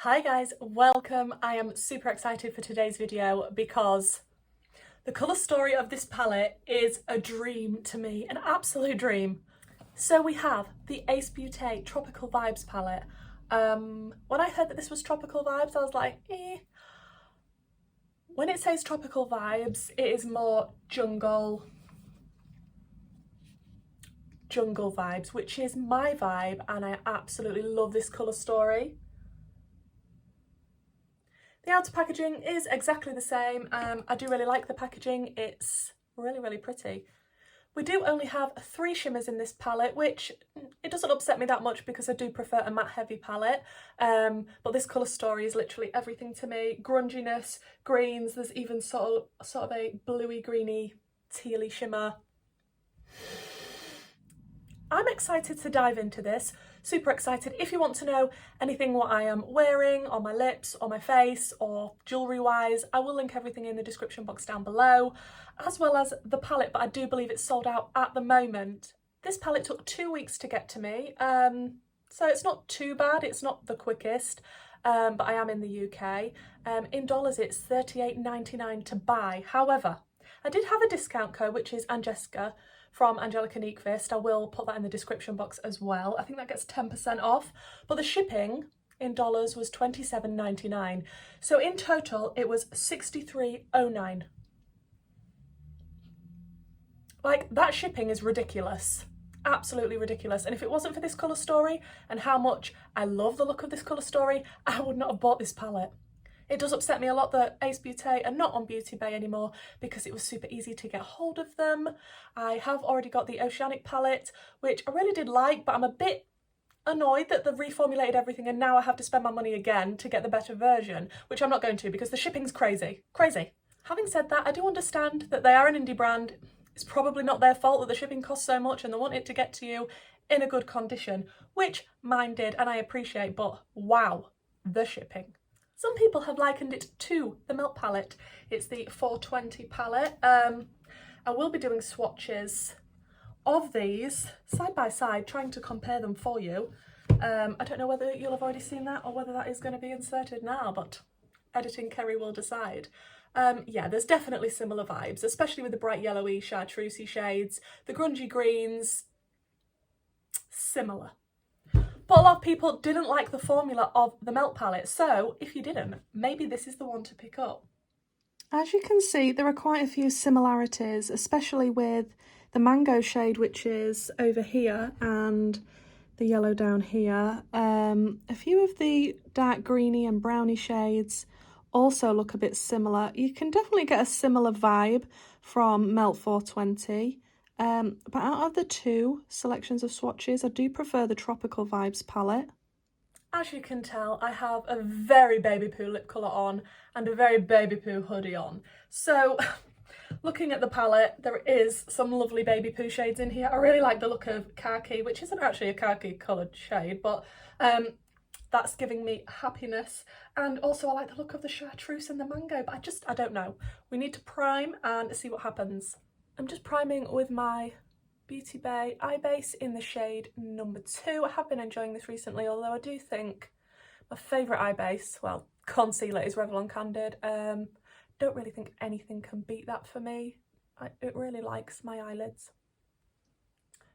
Hi guys, welcome. I am super excited for today's video because the colour story of this palette is a dream to me, an absolute dream. So we have the Ace Beaute Tropical Vibes palette. When I heard that this was Tropical Vibes, I was like, eh. When it says Tropical Vibes, it is more jungle vibes, which is my vibe, and I absolutely love this colour story. The outer packaging is exactly the same. I do really like the packaging. It's really pretty. We do only have 3 shimmers in this palette, which it doesn't upset me that much because I do prefer a matte heavy palette. But this colour story is literally everything to me. Grunginess, greens, there's even sort of a bluey greeny tealy shimmer. I'm excited to dive into this, super excited. If you want to know anything what I am wearing on my lips or my face or jewellery wise, I will link everything in the description box down below, as well as the palette, but I do believe it's sold out at the moment. This palette took 2 weeks to get to me, so it's not too bad, it's not the quickest, but I am in the UK. In dollars it's $38.99 to buy. However, I did have a discount code, which is Angelica from Angelica Nyqvist. I will put that in the description box as well. I think that gets 10% off, but the shipping in dollars was $27.99. So in total, it was $63.09. Like, that shipping is ridiculous. Absolutely ridiculous. And if it wasn't for this colour story and how much I love the look of this colour story, I would not have bought this palette. It does upset me a lot that Ace Beaute are not on Beauty Bay anymore because it was super easy to get hold of them. I have already got the Oceanic palette, which I really did like, but I'm a bit annoyed that they've reformulated everything and now I have to spend my money again to get the better version, which I'm not going to because the shipping's crazy. Having said that, I do understand that they are an indie brand. It's probably not their fault that the shipping costs so much and they want it to get to you in a good condition, which mine did and I appreciate, but wow, the shipping. Some people have likened it to the Melt palette. It's the 420 palette. I will be doing swatches of these side by side, trying to compare them for you. I don't know whether you'll have already seen that or whether that is going to be inserted now, but editing Kerry will decide. Yeah, there's definitely similar vibes, especially with the bright yellowy chartreusey shades. The grungy greens, similar. But a lot of people didn't like the formula of the Melt palette, so if you didn't, maybe this is the one to pick up. As you can see, there are quite a few similarities, especially with the mango shade, which is over here, and the yellow down here. A few of the dark greeny and browny shades also look a bit similar. You can definitely get a similar vibe from Melt 420. But out of the 2 selections of swatches, I do prefer the Tropical Vibes palette. As you can tell, I have a very baby poo lip colour on and a very baby poo hoodie on. So looking at the palette, there is some lovely baby poo shades in here. I really like the look of khaki, which isn't actually a khaki coloured shade, but that's giving me happiness. And also I like the look of the chartreuse and the mango, but I don't know. We need to prime and see what happens. I'm just priming with my Beauty Bay eye base in the shade number 2. I have been enjoying this recently, although I do think my favourite eye base, well, concealer, is Revlon Candid. Don't really think anything can beat that for me. It really likes my eyelids.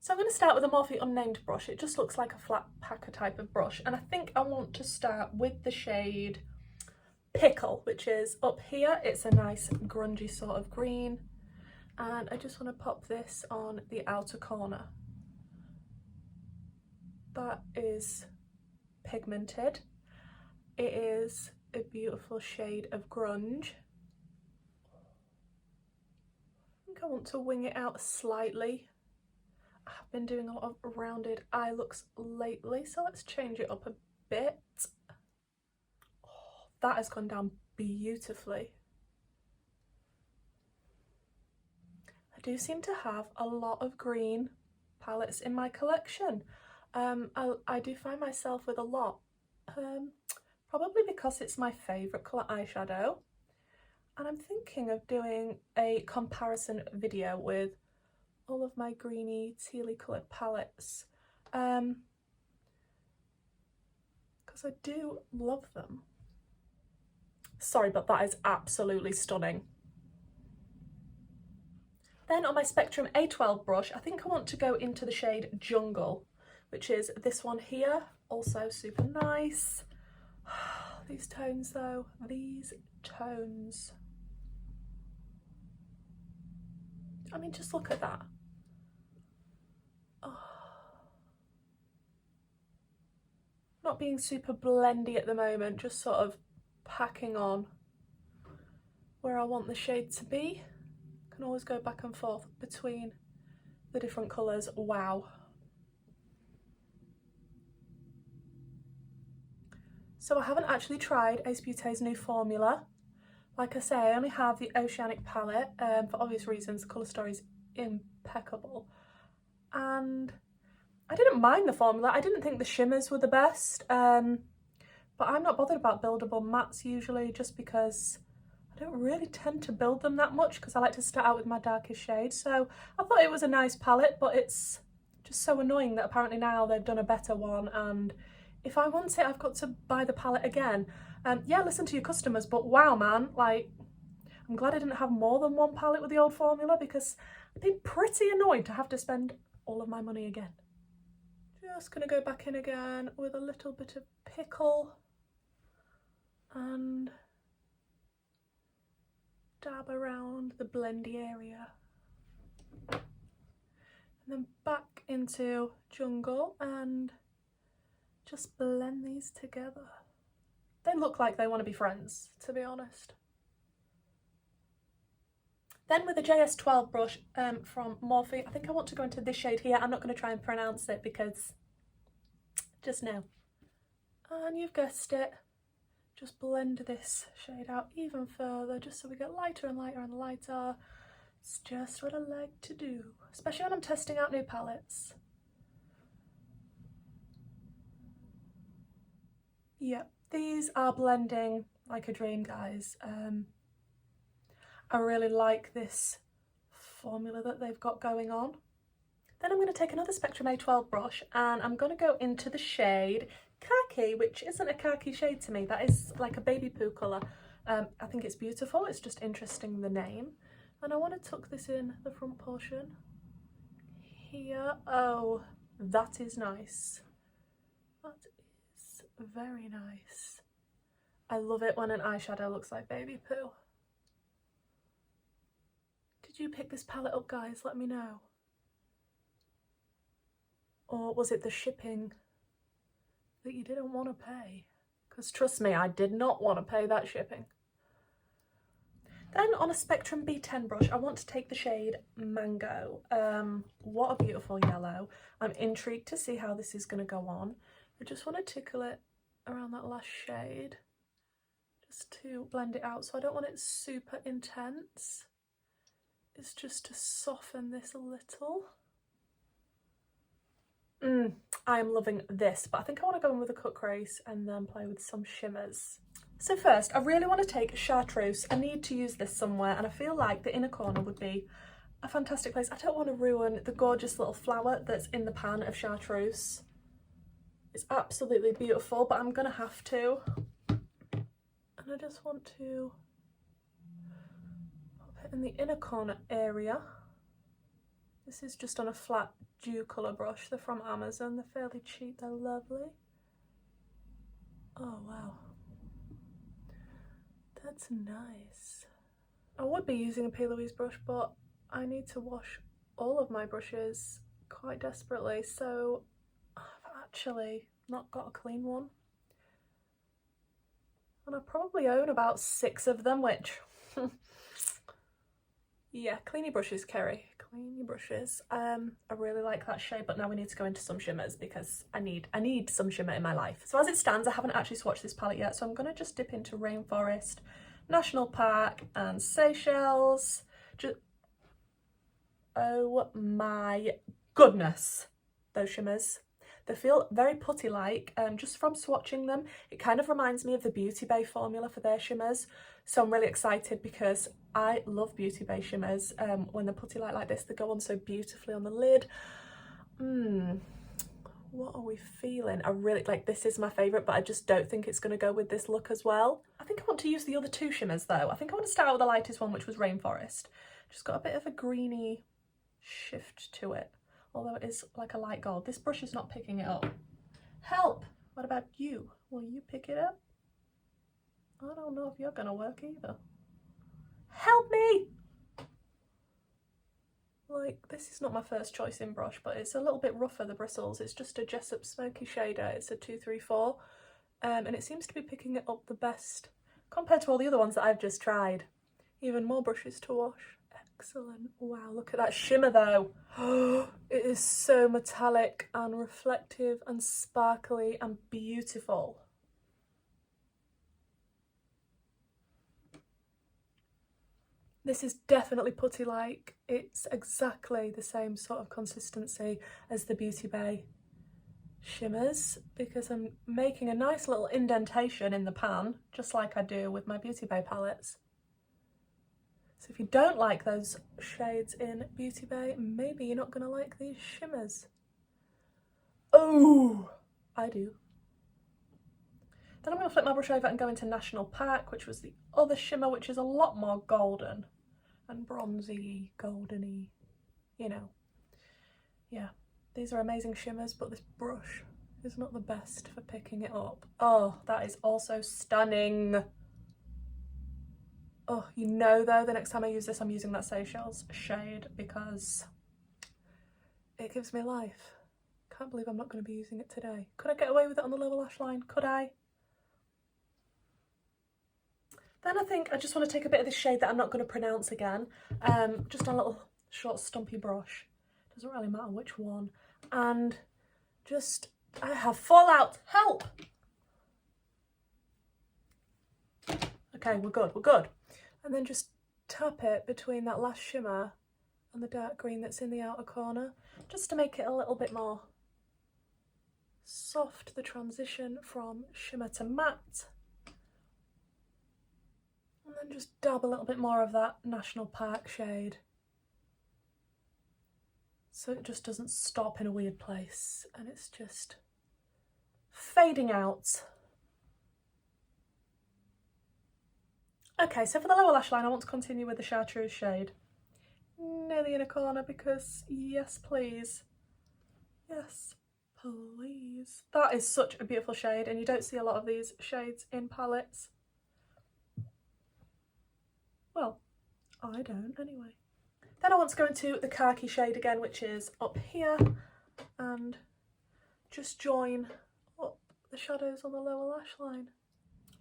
So I'm going to start with a Morphe Unnamed brush. It just looks like a flat packer type of brush, and I think I want to start with the shade Pickle, which is up here. It's a nice grungy sort of green. And I just want to pop this on the outer corner. That is pigmented. It is a beautiful shade of grunge. I think I want to wing it out slightly. I have been doing a lot of rounded eye looks lately, so let's change it up a bit. Oh, that has gone down beautifully. I do seem to have a lot of green palettes in my collection. I do find myself with a lot, probably because it's my favourite colour eyeshadow, and I'm thinking of doing a comparison video with all of my greeny tealy coloured palettes, because because I do love them. Sorry, but that is absolutely stunning. Then on my Spectrum A12 brush, I think I want to go into the shade Jungle, which is this one here. Also super nice. These tones though, these tones. I mean, just look at that. Oh. Not being super blendy at the moment, just sort of packing on where I want the shade to be. Can always go back and forth between the different colours. Wow. So I haven't actually tried Ace Beaute's new formula. Like I say, I only have the Oceanic palette, for obvious reasons. The colour story is impeccable. And I didn't mind the formula. I didn't think the shimmers were the best. But I'm not bothered about buildable mattes usually, just because I don't really tend to build them that much, because I like to start out with my darkest shade. So I thought it was a nice palette, but it's just so annoying that apparently now they've done a better one, and if I want it, I've got to buy the palette again. Yeah, listen to your customers, but wow, man, like, I'm glad I didn't have more than one palette with the old formula, because I've been pretty annoyed to have to spend all of my money again. Just gonna go back in again with a little bit of Pickle and dab around the blendy area. And then back into Jungle and just blend these together. They look like they want to be friends, to be honest. Then with a JS12 brush from Morphe, I think I want to go into this shade here. I'm not going to try and pronounce it because just no. And you've guessed it, just blend this shade out even further, just so we get lighter and lighter and lighter. It's just what I like to do, especially when I'm testing out new palettes. Yeah, these are blending like a dream, guys. I really like this formula that they've got going on. Then I'm going to take another Spectrum A12 brush and I'm going to go into the shade Khaki, which isn't a khaki shade to me. That is like a baby poo colour. I think it's beautiful. It's just interesting, the name. And I want to tuck this in the front portion here. Oh, that is nice. That is very nice. I love it when an eyeshadow looks like baby poo. Did you pick this palette up, guys? Let me know. Or was it the shipping that you didn't want to pay? Because trust me, I did not want to pay that shipping. Then on a Spectrum B10 brush, I want to take the shade Mango. What a beautiful yellow. I'm intrigued to see how this is going to go on. I just want to tickle it around that last shade, just to blend it out. So I don't want it super intense. It's just to soften this a little. I am loving this, but I think I want to go in with a cut crease and then play with some shimmers. So first, I really want to take Chartreuse. I need to use this somewhere, and I feel like the inner corner would be a fantastic place. I don't want to ruin the gorgeous little flower that's in the pan of Chartreuse. It's absolutely beautiful, but I'm going to have to. And I just want to pop it in the inner corner area. This is just on a flat dew colour brush. They're from Amazon. They're fairly cheap. They're lovely. Oh, wow. That's nice. I would be using a P. Louise brush, but I need to wash all of my brushes quite desperately, so I've actually not got a clean one. And I probably own about 6 of them, which... yeah, clean your brushes, Kerry. Clean your brushes. I really like that shade, but now we need to go into some shimmers because I need some shimmer in my life. So as it stands, I haven't actually swatched this palette yet, so I'm going to just dip into Rainforest, National Park and Seychelles. Oh my goodness, those shimmers. They feel very putty-like, just from swatching them. It kind of reminds me of the Beauty Bay formula for their shimmers. So I'm really excited because I love Beauty Bay shimmers. When they're putty-like this, they go on so beautifully on the lid. what are we feeling? I really, like, this is my favourite, but I just don't think it's going to go with this look as well. I think I want to use the other two shimmers though. I think I want to start out with the lightest one, which was Rainforest. Just got a bit of a greeny shift to it, although it is like a light gold. This brush is not picking it up. Help! What about you? Will you pick it up? I don't know if you're going to work either. Help me! Like, this is not my first choice in brush, but it's a little bit rougher, the bristles. It's just a Jessup Smoky Shader. It's a 234. And it seems to be picking it up the best compared to all the other ones that I've just tried. Even more brushes to wash. Excellent. Wow, look at that shimmer though. It is so metallic and reflective and sparkly and beautiful. This is definitely putty-like. It's exactly the same sort of consistency as the Beauty Bay shimmers, because I'm making a nice little indentation in the pan, just like I do with my Beauty Bay palettes. So if you don't like those shades in Beauty Bay, maybe you're not going to like these shimmers. Oh, I do. Then I'm going to flip my brush over and go into National Park, which was the other shimmer, which is a lot more golden and bronzy, goldeny, you know. Yeah, these are amazing shimmers, but this brush is not the best for picking it up. Oh, that is also stunning. Oh, you know though, the next time I use this, I'm using that Seychelles shade because it gives me life. Can't believe I'm not going to be using it today. Could I get away with it on the lower lash line? Could I? Then I think I just want to take a bit of this shade that I'm not going to pronounce again, just on a little short stumpy brush. Doesn't really matter which one. And just, I have fallout, help! Okay, we're good, we're good. And then just tap it between that last shimmer and the dark green that's in the outer corner, just to make it a little bit more soft, the transition from shimmer to matte. And then just dab a little bit more of that National Park shade, so it just doesn't stop in a weird place and it's just fading out. Okay, so for the lower lash line, I want to continue with the Chartreuse shade near the inner corner because yes, please. Yes, please. That is such a beautiful shade, and you don't see a lot of these shades in palettes. Well, I don't anyway. Then I want to go into the khaki shade again, which is up here, and just join up the shadows on the lower lash line.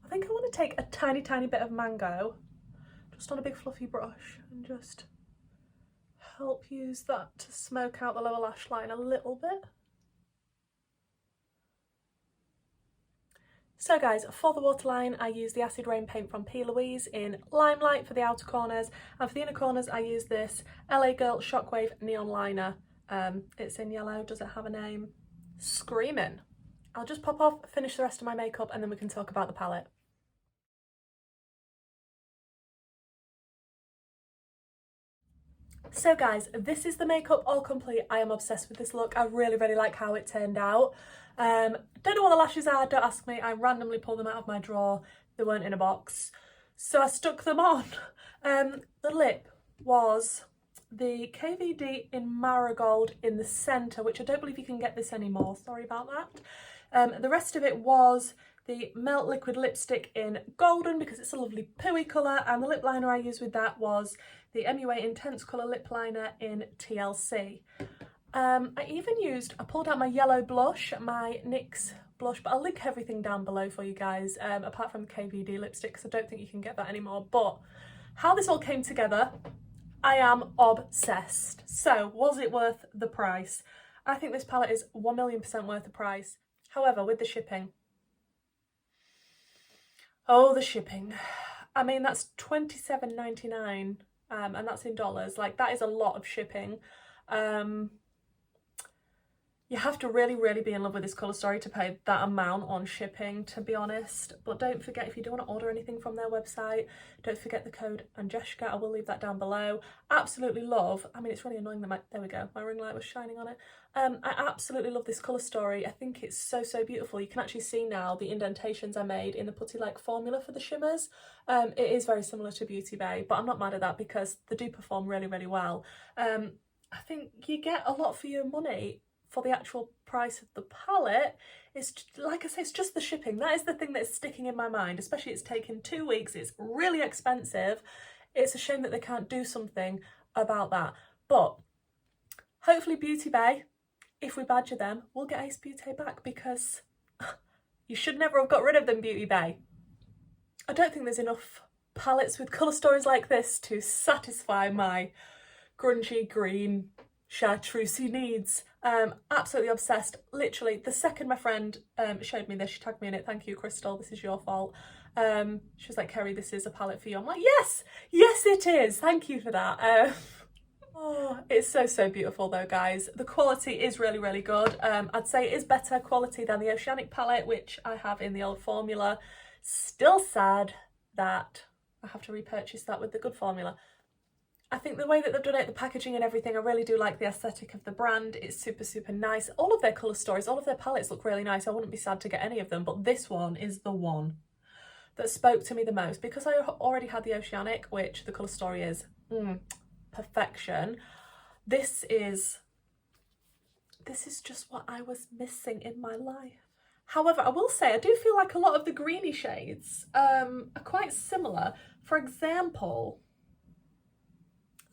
I think I want to take a tiny, tiny bit of Mango, just on a big fluffy brush, and just help use that to smoke out the lower lash line a little bit. So guys, for the waterline, I use the Acid Rain paint from P. Louise in Limelight for the outer corners, and for the inner corners I use this LA Girl Shockwave Neon Liner. It's in yellow. Does it have a name? Screaming. I'll just pop off, finish the rest of my makeup, and then we can talk about the palette. So guys, this is the makeup all complete. I am obsessed with this look. I really, really like how it turned out. Don't know what the lashes are, don't ask me. I randomly pulled them out of my drawer. They weren't in a box, so I stuck them on. The lip was the KVD in Marigold in the centre, which I don't believe you can get this anymore. Sorry about that. The rest of it was the Melt Liquid Lipstick in Golden because it's a lovely pooey colour, and the lip liner I used with that was the MUA Intense Colour Lip Liner in TLC. I pulled out my yellow blush, my NYX blush, but I'll link everything down below for you guys, apart from the KVD lipstick, because I don't think you can get that anymore. But how this all came together, I am obsessed. So, was it worth the price? I think this palette is 1,000,000% worth the price. However, with the shipping, oh, the shipping. I mean, that's $27.99, and that's in dollars. Like, that is a lot of shipping. You have to really, really be in love with this colour story to pay that amount on shipping, to be honest. But don't forget, if you do want to order anything from their website, don't forget the code Angeshka. I will leave that down below. Absolutely love, I mean, it's really annoying that there we go, my ring light was shining on it. I absolutely love this colour story. I think it's so, so beautiful. You can actually see now the indentations I made in the putty-like formula for the shimmers. It is very similar to Beauty Bay, but I'm not mad at that because they do perform really, really well. I think you get a lot for your money for the actual price of the palette. It's, like I say, it's just the shipping. That is the thing that's sticking in my mind, especially it's taken 2 weeks, it's really expensive. It's a shame that they can't do something about that. But hopefully Beauty Bay, if we badger them, we'll get Ace Beaute back, because you should never have got rid of them, Beauty Bay. I don't think there's enough palettes with colour stories like this to satisfy my grungy green chartreusey needs. Absolutely obsessed. Literally, the second my friend showed me this, she tagged me in it. Thank you, Crystal, this is your fault. She was like, Kerry, this is a palette for you. I'm like, yes, yes it is, thank you for that. Oh, it's so, so beautiful though, guys. The quality is really, really good. I'd say it is better quality than the Oceanic palette, which I have in the old formula. Still sad that I have to repurchase that with the good formula. I think the way that they've done it, the packaging and everything, I really do like the aesthetic of the brand. It's super, super nice. All of their colour stories, all of their palettes look really nice. I wouldn't be sad to get any of them, but this one is the one that spoke to me the most, because I already had the Oceanic, which the colour story is perfection. This is just what I was missing in my life. However, I will say I do feel like a lot of the greeny shades are quite similar. For example,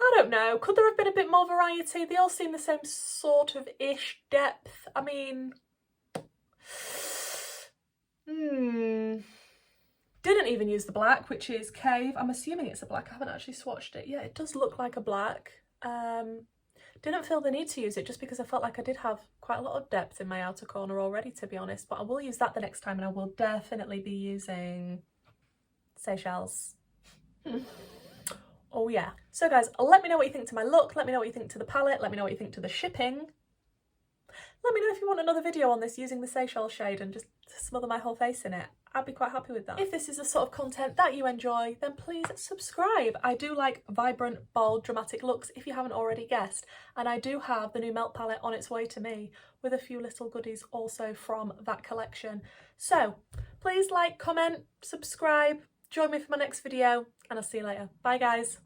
I don't know, could there have been a bit more variety? They all seem the same sort of ish depth. I mean, didn't even use the black, which is Cave. I'm assuming it's a black. I haven't actually swatched it. Yeah, it does look like a black. Didn't feel the need to use it just because I felt like I did have quite a lot of depth in my outer corner already, to be honest. But I will use that the next time, and I will definitely be using Seychelles. Oh yeah. So guys, let me know what you think to my look. Let me know what you think to the palette. Let me know what you think to the shipping. Let me know if you want another video on this using the Seychelles shade and just smother my whole face in it. I'd be quite happy with that. If this is the sort of content that you enjoy, then please subscribe. I do like vibrant, bold, dramatic looks, if you haven't already guessed. And I do have the new Melt palette on its way to me, with a few little goodies also from that collection. So please like, comment, subscribe, join me for my next video, and I'll see you later. Bye guys.